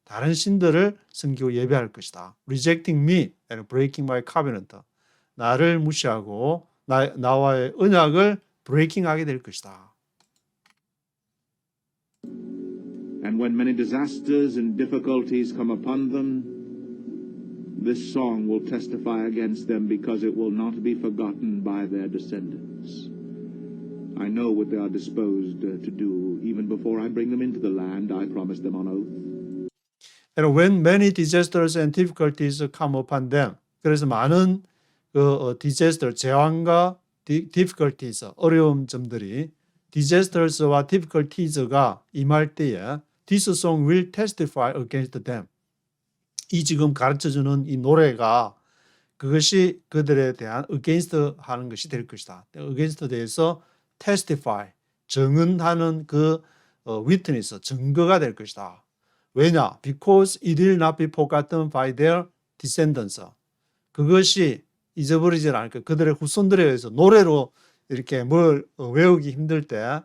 다른 신들을 섬기고 예배할 것이다. Rejecting me and breaking my covenant. 나를 무시하고 나와의 언약을 브레이킹하게 될 것이다. And when many disasters and difficulties come upon them, this song will testify against them because it will not be forgotten by their descendants. I know what they are disposed to do. Even before I bring them into the land, I promised them on oath. And when many disasters and difficulties come upon them, 그래서 많은 disaster, 재앙과 difficulties, 어려움 점들이 disasters와 difficulties가 임할 때에 this song will testify against them. 이 지금 가르쳐주는 이 노래가 그것이 그들에 대한 against 하는 것이 될 것이다. against에 대해서 testify, 증언하는 그 witness, 증거가 될 것이다. 왜냐? Because it will not be forgotten by their descendants. 그것이 잊어버리지 않을 거예요. 그들의 후손들에 의해서 노래로 이렇게 뭘 외우기 힘들 때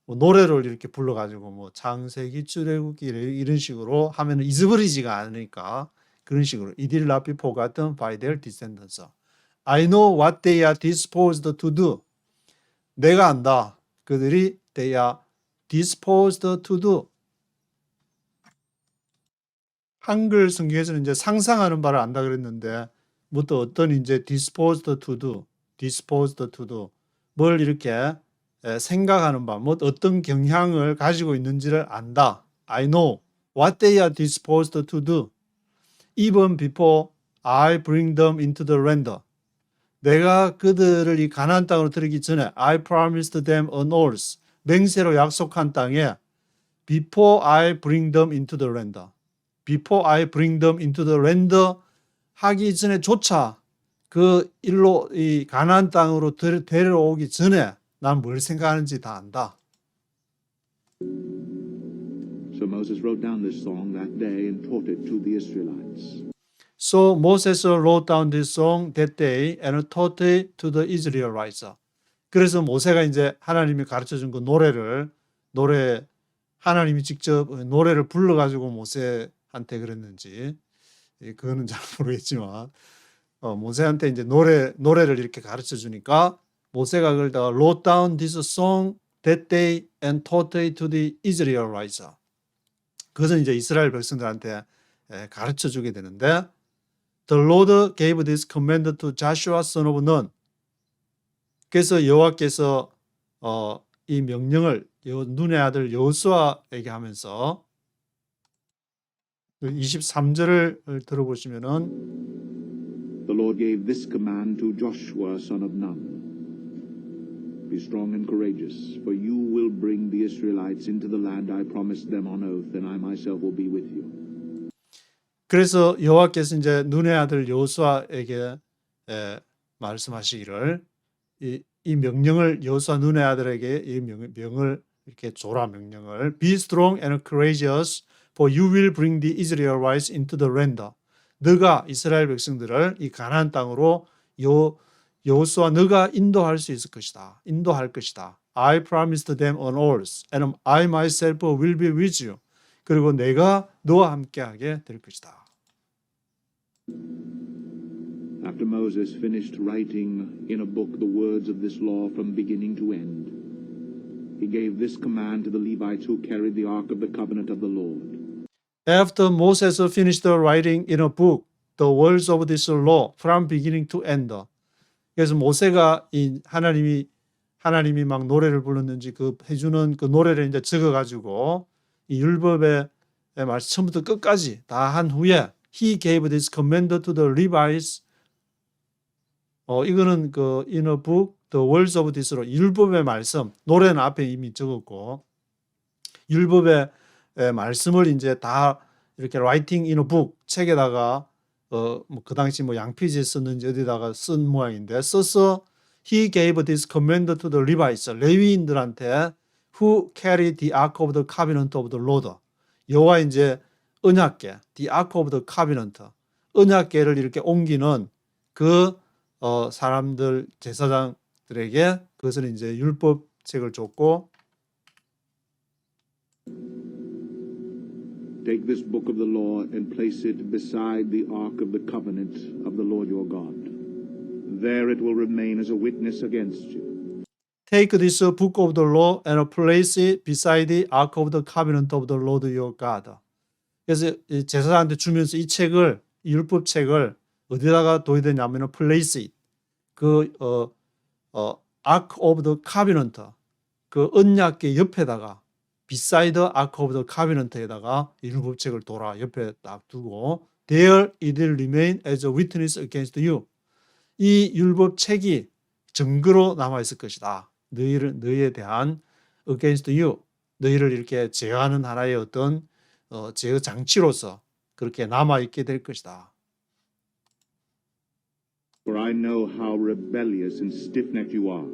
노래를 이렇게 불러가지고 뭐 창세기, 출애굽기 이런 식으로 하면 잊어버리지가 않으니까 그런 식으로 It will not be forgotten by their descendants. I know what they are disposed to do. 내가 안다. 그들이 they are disposed to do. 한글 성경에서는 이제 상상하는 바를 안다 그랬는데 뭐 또 어떤 이제 disposed to do 뭘 이렇게 생각하는 바, 뭐 어떤 경향을 가지고 있는지를 안다. I know what they are disposed to do even before I bring them into the land. 내가 그들을 이 가나안 땅으로 들이기 전에 I promised them an oath. 맹세로 약속한 땅에 before I bring them into the land. before I bring them into the land 하기 전에조차 그 일로 이 가나안 땅으로 데려오기 전에 난 뭘 생각하는지 다 안다. So Moses wrote down this song that day and taught it to the Israelites. So Moses wrote down this song that day and taught it to the Israelites. 그래서 모세가 이제 하나님이 가르쳐 준 그 노래 하나님이 직접 노래를 불러 가지고 모세한테 그랬는지 그거는 잘 모르겠지만 모세한테 이제 노래를 이렇게 가르쳐 주니까 모세가 그걸 다 wrote down this song that day and taught it to the Israelites. 그것은 이제 이스라엘 백성들한테 가르쳐 주게 되는데 The Lord gave this command to Joshua son of Nun. 그래서 여호와께서 이 명령을 눈의 아들 여호수아에게 하면서 23절을 들어보시면은 The Lord gave this command to Joshua son of Nun. Be strong and courageous, for you will bring the Israelites into the land I promised them on oath, and I myself will be with you. 그래서 여호와께서 이제 눈의 아들 여호수아에게 말씀하시기를 이 명령을 여호수아 눈의 아들에게 이 명을 이렇게 줘라 명령을 Be strong and courageous, for you will bring the Israelites into the land. 너가 이스라엘 백성들을 이 가나안 땅으로 여호수아 너가 인도할 수 있을 것이다. 인도할 것이다. I promised them an oath, and I myself will be with you. 그리고 내가 너와 함께하게 될 것이다. After Moses finished writing in a book the words of this law from beginning to end, he gave this command to the Levites who carried the ark of the covenant of the Lord. After Moses finished writing in a book the words of this law from beginning to end. 그래서 모세가 이 하나님이 막 노래를 불렀는지 그 해주는 그 노래를 이제 적어가지고 이 율법의 말씀 처음부터 끝까지 다 한 후에 He gave this command to the Levites. 이거는 그 in a book the words of this로 율법의 말씀 노래는 앞에 이미 적었고 율법의 말씀을 이제 다 이렇게 writing in a book 책에다가 뭐 그 당시 뭐 양피지에 썼는지 어디다가 쓴 모양인데 써서 He gave this command to the Levites 레위인들한테 who carried the ark of the covenant of the Lord. 여호와 이제 언약궤 the ark of the covenant 언약궤를 이렇게 옮기는 그 사람들 제사장들에게 그것을 이제 율법책을 줬고 Take this book of the law and place it beside the ark of the covenant of the Lord your God. There it will remain as a witness against you. Take this book of the law and place it beside the ark of the covenant of the Lord your God. 그래서 제사장한테 주면서 이 책을 이 율법책을 어디다가 둬야 되냐면은 place it 그 ark of the covenant 그 언약궤 옆에다가 beside the ark of the covenant에다가 율법책을 둬라 옆에 딱 두고 there it will remain as a witness against you. 이 율법책이 증거로 남아 있을 것이다. 너희에 대한 against you 너희를 이렇게 제어하는 하나의 어떤 제어 장치로서 그렇게 남아 있게 될 것이다. For I know how rebellious and stiff-necked you are.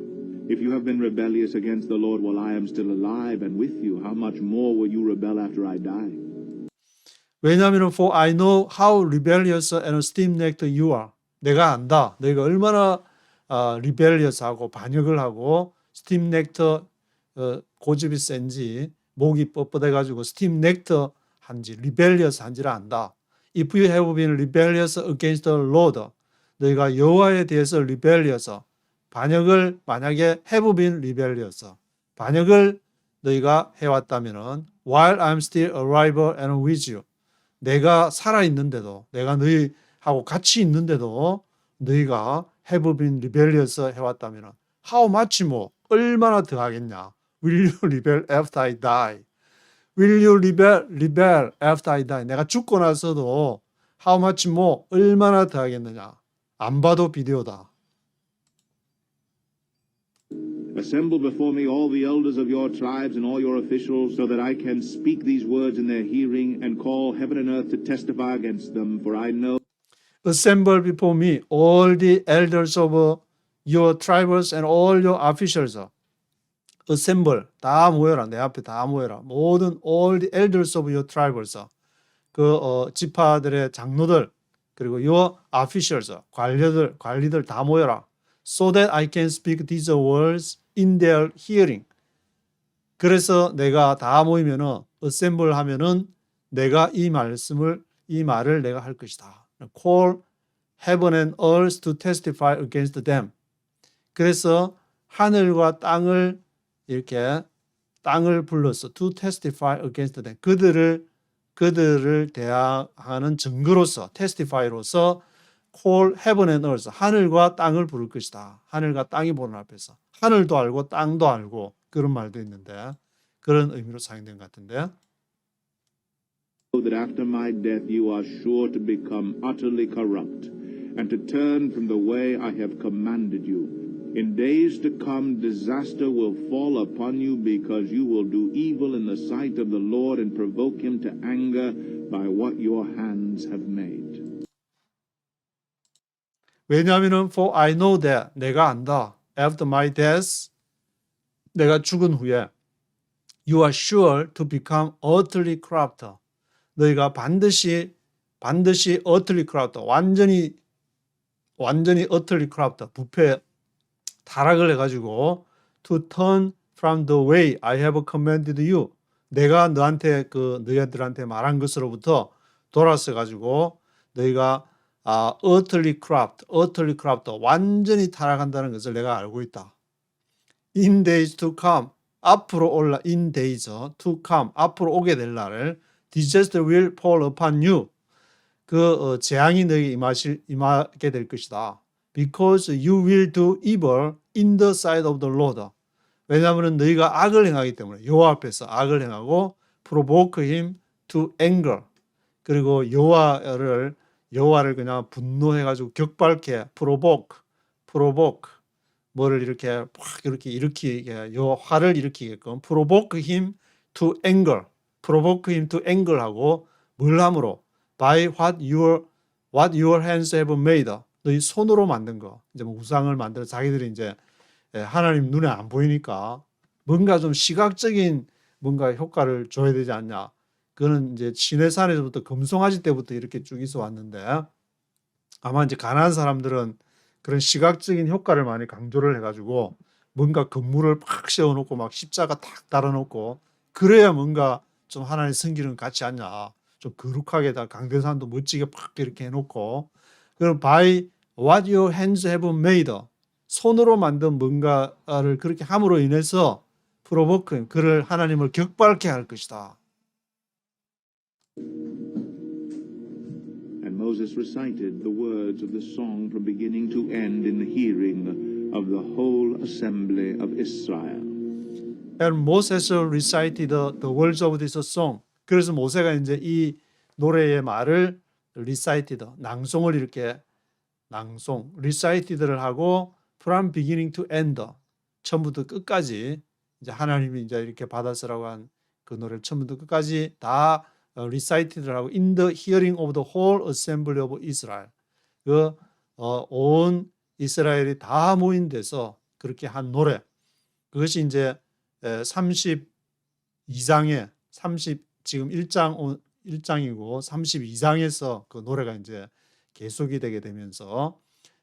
If you have been rebellious against the Lord while I am still alive and with you, how much more will you rebel after I die? 왜냐하면 for I know how rebellious and stiff-necked you are. 내가 안다. 너희가 얼마나 rebellious하고 반역을 하고 stiff-necked 고집이 센지 목이 뻣뻣해가지고 stiff-necked 한지 rebellious 한지를 안다. If you have been rebellious against the Lord, 너희가 여호와에 대해서 rebellious 반역을 만약에 have been rebellious 반역을 너희가 해왔다면은 while I'm still alive and with you 내가 살아 있는데도 내가 너희하고 같이 있는데도 너희가 have been rebellious 해왔다면은 how much more 얼마나 더 하겠냐? Will you rebel after I die? Will you rebel after I die? 내가 죽고 나서도 how much more 얼마나 더 하겠느냐? 안 봐도 비디오다. Assemble before me all the elders of your tribes and all your officials, so that I can speak these words in their hearing and call heaven and earth to testify against them. For I know Assemble before me all the elders of your tribes and all your officials. Assemble 다 모여라. 내 앞에 다 모여라. 모든 all the elders of your tribes. 지파들의 장로들 그리고 your officials 관리들 다 모여라. So that I can speak these words in their hearing. 그래서 내가 다 모이면은 assemble 하면은 내가 이 말을 내가 할 것이다. Call heaven and earth to testify against them. 그래서 하늘과 땅을 이렇게 땅을 불러서 to testify against them. 그들을 대항하는 증거로서 testify로서 call heaven and earth 하늘과 땅을 부를 것이다. 하늘과 땅이 보는 앞에서 하늘도 알고 땅도 알고 그런 말도 있는데 그런 의미로 사용된 것 같은데 that after my death you are sure to become utterly corrupt and to turn from the way I have commanded you. In days to come, disaster will fall upon you because you will do evil in the sight of the Lord and provoke him to anger by what your hands have made. 왜냐하면 for I know that 내가 안다. After my death 내가 죽은 후에 you are sure to become utterly corrupt. 너희가 반드시 utterly corrupt. 완전히 utterly corrupt. 부패 타락을 해가지고 to turn from the way I have commanded you. 내가 너희들한테 말한 것으로부터 돌아서 가지고 너희가 utterly corrupt, 완전히 타락한다는 것을 내가 알고 있다. In days to come, in days to come, 앞으로 오게 될 날을 disaster will fall upon you. 재앙이 너에게 임하게 될 것이다. Because you will do evil in the sight of the Lord. 왜냐하면 너희가 악을 행하기 때문에 여호와 앞에서 악을 행하고 provoke him to anger. 그리고 여호와를 그냥 분노해가지고 격발케 provoke 뭐를 이렇게 확 이렇게 일으키게 화를 일으키게끔 provoke him to anger 하고 뭘 함으로 by what your hands have made. 너희 손으로 만든 거 이제 뭐 우상을 만들어 자기들이 이제 하나님 눈에 안 보이니까 뭔가 좀 시각적인 뭔가 효과를 줘야 되지 않냐. 그거는 이제 시내산에서부터 금송아지 때부터 이렇게 쭉 있어 왔는데 아마 이제 가난한 사람들은 그런 시각적인 효과를 많이 강조를 해가지고 뭔가 건물을 팍 세워놓고 막 십자가 탁 달아놓고 그래야 뭔가 좀 하나님 섬기는 것 같지 않냐. 좀 거룩하게 다 강대산도 멋지게 팍 이렇게 해놓고 그럼 by what your hands have made 손으로 만든 뭔가를 그렇게 함으로 인해서 provoke 그를 하나님을 격발케 할 것이다. And Moses recited the words of the song from beginning to end in the hearing of the whole assembly of Israel. And Moses recited the words of this song. 그래서 모세가 이제 이 노래의 말을 recited, 낭송을 이렇게 recited를 하고 from beginning to end, 처음부터 끝까지 이제 하나님이 이제 이렇게 받아쓰라고 한 그 노래를 처음부터 끝까지 다 recited를 하고 in the hearing of the whole assembly of Israel. 온 이스라엘이 다 모인 데서 그렇게 한 노래. 그것이 이제 32장에 지금 1장이고 32장에서 그 노래가 이제 계속이 되게 되면서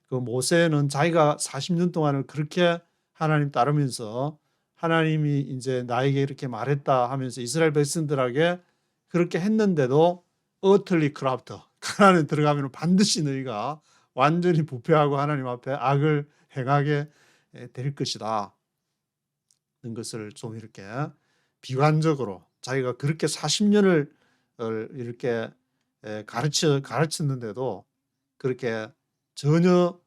그 모세는 자기가 40년 동안을 그렇게 하나님 따르면서 하나님이 이제 나에게 이렇게 말했다 하면서 이스라엘 백성들에게 그렇게 했는데도 utterly corrupt, 가나안에 들어가면 반드시 너희가 완전히 부패하고 하나님 앞에 악을 행하게 될 것이다. 는 것을 좀 이렇게 비관적으로 자기가 그렇게 40년을 이렇게 가르쳤는데도 그렇게 전혀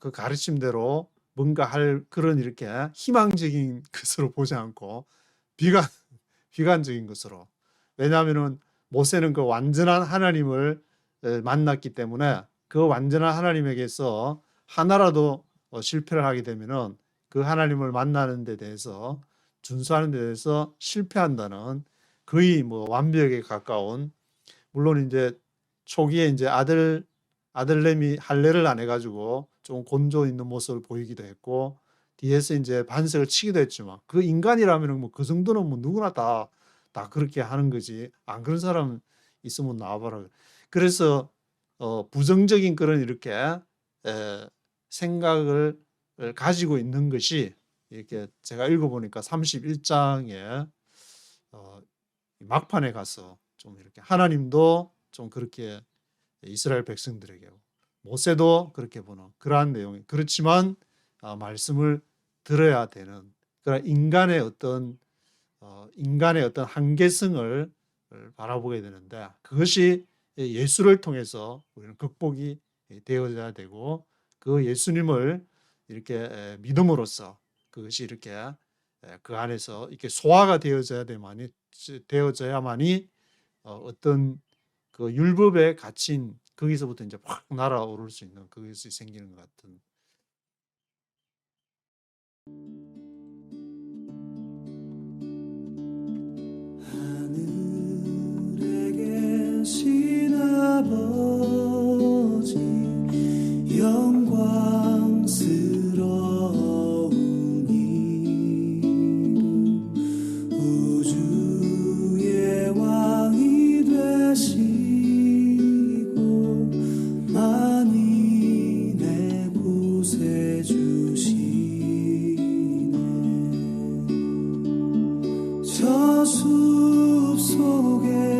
그 가르침대로 뭔가 할 그런 이렇게 희망적인 것으로 보지 않고 비관적인 것으로. 왜냐하면은 모세는 그 완전한 하나님을 만났기 때문에 그 완전한 하나님에게서 하나라도 실패를 하게 되면은 그 하나님을 만나는 데 대해서 준수하는 데 대해서 실패한다는 거의 뭐 완벽에 가까운, 물론 이제 초기에 이제 아들내미 할례를 안 해가지고 좀 곤조 있는 모습을 보이기도 했고 뒤에서 이제 반석을 치기도 했지만 그 인간이라면 뭐 그 정도는 뭐 누구나 다 그렇게 하는 거지. 안 그런 사람 있으면 나와봐라. 그래서 부정적인 그런 이렇게 생각을 가지고 있는 것이 이렇게 제가 읽어보니까 31장에 막판에 가서 좀 이렇게 하나님도 좀 그렇게 이스라엘 백성들에게 모세도 그렇게 보는 그러한 내용이, 그렇지만 말씀을 들어야 되는 그런 인간의 어떤 한계성을 바라보게 되는데 그것이 예수를 통해서 우리는 극복이 되어야 되고 그 예수님을 이렇게 믿음으로써 그것이 이렇게 그 안에서 이렇게 소화가 되어져야만이 어떤 그 율법에 갇힌 거기서부터 이제 확 날아오를 수 있는 그것이 생기는 것 같은. 하늘에 계신 아버지 영광스러운 이름 우주의 왕이 되시고 만인의 구세주시네 저 숲 속에